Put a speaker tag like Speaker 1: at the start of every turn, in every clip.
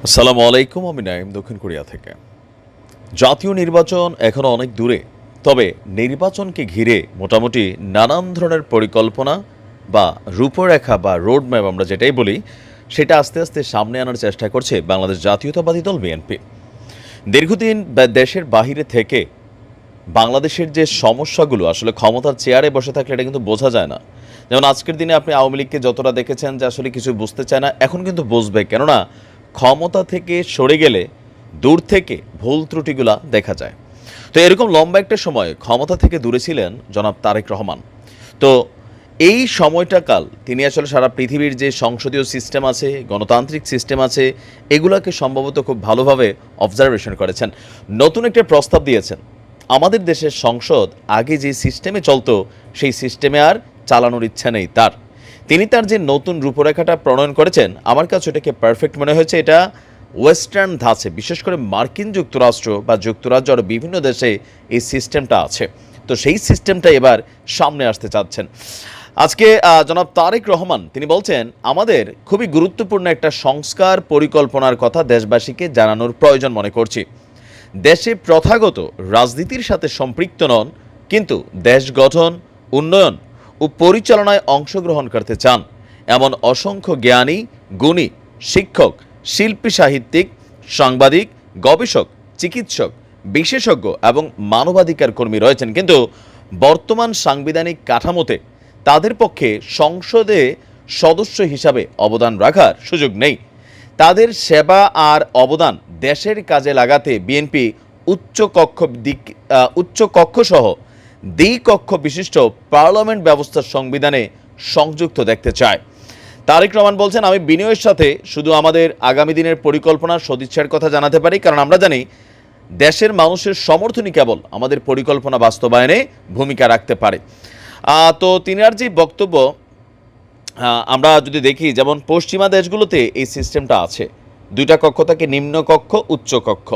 Speaker 1: আসসালামু আলাইকুম, আমি নাইম দক্ষিণ কোরিয়া থেকে। জাতীয় নির্বাচন এখনো অনেক দূরে, তবে নির্বাচনকে ঘিরে মোটামুটি নানান ধরনের পরিকল্পনা বা রূপরেখা বা রোড ম্যাপ আমরা যেটাই বলি, সেটা আস্তে আস্তে সামনে আনার চেষ্টা করছে বাংলাদেশ জাতীয়তাবাদী দল বিএনপি। দীর্ঘদিন দেশের বাহিরে থেকে বাংলাদেশের যে সমস্যাগুলো আসলে ক্ষমতার চেয়ারে বসে থাকলে এটা কিন্তু বোঝা যায় না। যেমন আজকের দিনে আপনি আওয়ামী লীগকে যতটা দেখেছেন যে আসলে কিছু বুঝতে চায় না, এখন কিন্তু বুঝবে, কেননা ক্ষমতা থেকে সরে গেলে দূর থেকে ভুল ত্রুটিগুলা দেখা যায়। তো এরকম লম্বা একটা সময় ক্ষমতা থেকে দূরে ছিলেন জনাব তারেক রহমান। তো এই সময়টা কাল তিনি আসলে সারা পৃথিবীর যে সংসদীয় সিস্টেম আছে, গণতান্ত্রিক সিস্টেম আছে, এগুলাকে সম্ভবত খুব ভালোভাবে অবজারভেশন করেছেন। নতুন একটা প্রস্তাব দিয়েছেন, আমাদের দেশের সংসদ আগে যে সিস্টেমে চলতো সেই সিস্টেমে আর চালানোর ইচ্ছা নেই তার। তিনি তার যে নতুন রূপরেখাটা প্রণয়ন করেছেন, আমার কাছে এটাকে পারফেক্ট মনে হয়েছে। এটা ওয়েস্টার্ন ধাঁচে, বিশেষ করে মার্কিন যুক্তরাষ্ট্র বা যুক্তরাজ্য আরও বিভিন্ন দেশে এই সিস্টেমটা আছে। তো সেই সিস্টেমটা এবার সামনে আসতে চাচ্ছেন। আজকে জনাব তারেক রহমান তিনি বলছেন, আমাদের খুবই গুরুত্বপূর্ণ একটা সংস্কার পরিকল্পনার কথা দেশবাসীকে জানানোর প্রয়োজন মনে করছি। দেশে প্রথাগত রাজনীতির সাথে সম্পৃক্ত নন, কিন্তু দেশ গঠন, উন্নয়ন ও পরিচালনায় অংশগ্রহণ করতে চান এমন অসংখ্য জ্ঞানী, গুণী, শিক্ষক, শিল্পী, সাহিত্যিক, সাংবাদিক, গবেষক, চিকিৎসক, বিশেষজ্ঞ এবং মানবাধিকার কর্মী রয়েছেন, কিন্তু বর্তমান সাংবিধানিক কাঠামোতে তাদের পক্ষে সংসদে সদস্য হিসাবে অবদান রাখার সুযোগ নেই। তাদের সেবা আর অবদান দেশের কাজে লাগাতে বিএনপি উচ্চ কক্ষ সহ দ্বিকক্ষ বিশিষ্ট পার্লামেন্ট ব্যবস্থার সংবিধানে সংযুক্ত দেখতে চায়। তারেক রহমান বলছেন, আমি বিনয়ের সাথে শুধু আমাদের আগামী দিনের পরিকল্পনার সদিচ্ছার কথা জানাতে পারি, কারণ আমরা জানি দেশের মানুষের সমর্থনই কেবল আমাদের পরিকল্পনা বাস্তবায়নে ভূমিকা রাখতে পারে। তো তিনার যে বক্তব্য, আমরা যদি দেখি, যেমন পশ্চিমা দেশগুলোতে এই সিস্টেমটা আছে, দুইটা কক্ষ থাকে, নিম্ন কক্ষ, উচ্চ কক্ষ।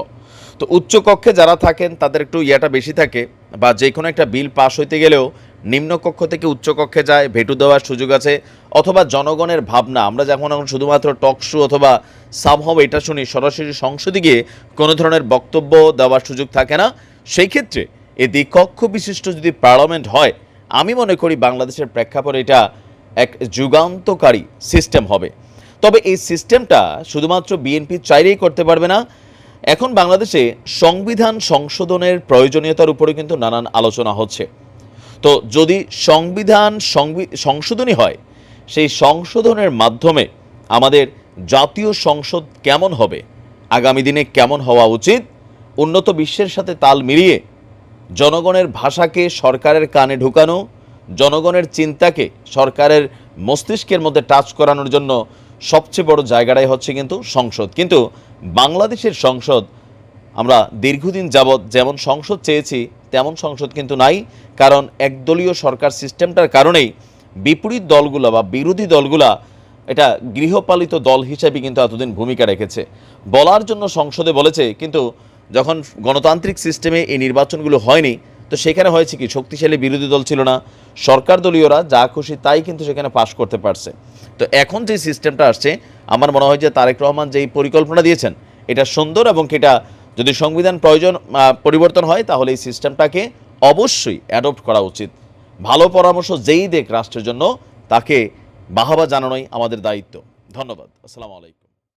Speaker 1: তো উচ্চ কক্ষে যারা থাকেন তাদের একটু ইয়েটা বেশি থাকে, বা যে কোনো একটা বিল পাস হইতে গেলেও নিম্ন কক্ষ থেকে উচ্চ কক্ষে যায়, ভেটু দেওয়ার সুযোগ আছে। অথবা জনগণের ভাবনা, আমরা যখন এখন শুধুমাত্র টক শো অথবা সাবহাব এটা শুনি, সরাসরি সংসদে গিয়ে কোনো ধরনের বক্তব্য দেওয়ার সুযোগ থাকে না। সেই ক্ষেত্রে এই দ্বিকক্ষ বিশিষ্ট যদি পার্লামেন্ট হয়, আমি মনে করি বাংলাদেশের প্রেক্ষাপটে এটা এক যুগান্তকারী সিস্টেম হবে। তবে এই সিস্টেমটা শুধুমাত্র বিএনপি চাইলেই করতে পারবে না। এখন বাংলাদেশে সংবিধান সংশোধনের প্রয়োজনীয়তার উপরে কিন্তু নানান আলোচনা হচ্ছে। তো যদি সংশোধনী হয়, সেই সংশোধনের মাধ্যমে আমাদের জাতীয় সংসদ কেমন হবে, আগামী দিনে কেমন হওয়া উচিত, উন্নত বিশ্বের সাথে তাল মিলিয়ে জনগণের ভাষাকে সরকারের কানে ঢুকানো, জনগণের চিন্তাকে সরকারের মস্তিষ্কের মধ্যে টাচ করানোর জন্য সবচেয়ে বড় জায়গাটাই হচ্ছে কিন্তু সংসদ। কিন্তু বাংলাদেশের সংসদ, আমরা দীর্ঘদিন যাবৎ যেমন সংসদ চেয়েছি তেমন সংসদ কিন্তু নাই, কারণ একদলীয় সরকার সিস্টেমটার কারণেই বিপরীত দলগুলা বা বিরোধী দলগুলা এটা গৃহপালিত দল হিসেবে কিন্তু এতদিন ভূমিকা রেখেছে। বলার জন্য সংসদে বলেছে, কিন্তু যখন গণতান্ত্রিক সিস্টেমে এই নির্বাচনগুলো হয়নি, তো সেখানে হয়েছে কি, শক্তিশালী বিরোধী দল ছিল না, সরকার দলীয়রা যা খুশি তাই কিন্তু সেখানে পাশ করতে পারছে। তো এখন যে সিস্টেমটা আসছে, আমার মনে হয় যে তারেক রহমান যেই পরিকল্পনা দিয়েছেন এটা সুন্দর, এবং এটা যদি সংবিধান পরিবর্তন হয়, তাহলে এই সিস্টেমটাকে অবশ্যই অ্যাডপ্ট করা উচিত। ভালো পরামর্শ যেই দেখ রাষ্ট্রের জন্য, তাকে বাহবা জানানোই আমাদের দায়িত্ব। ধন্যবাদ। আসসালামু আলাইকুম।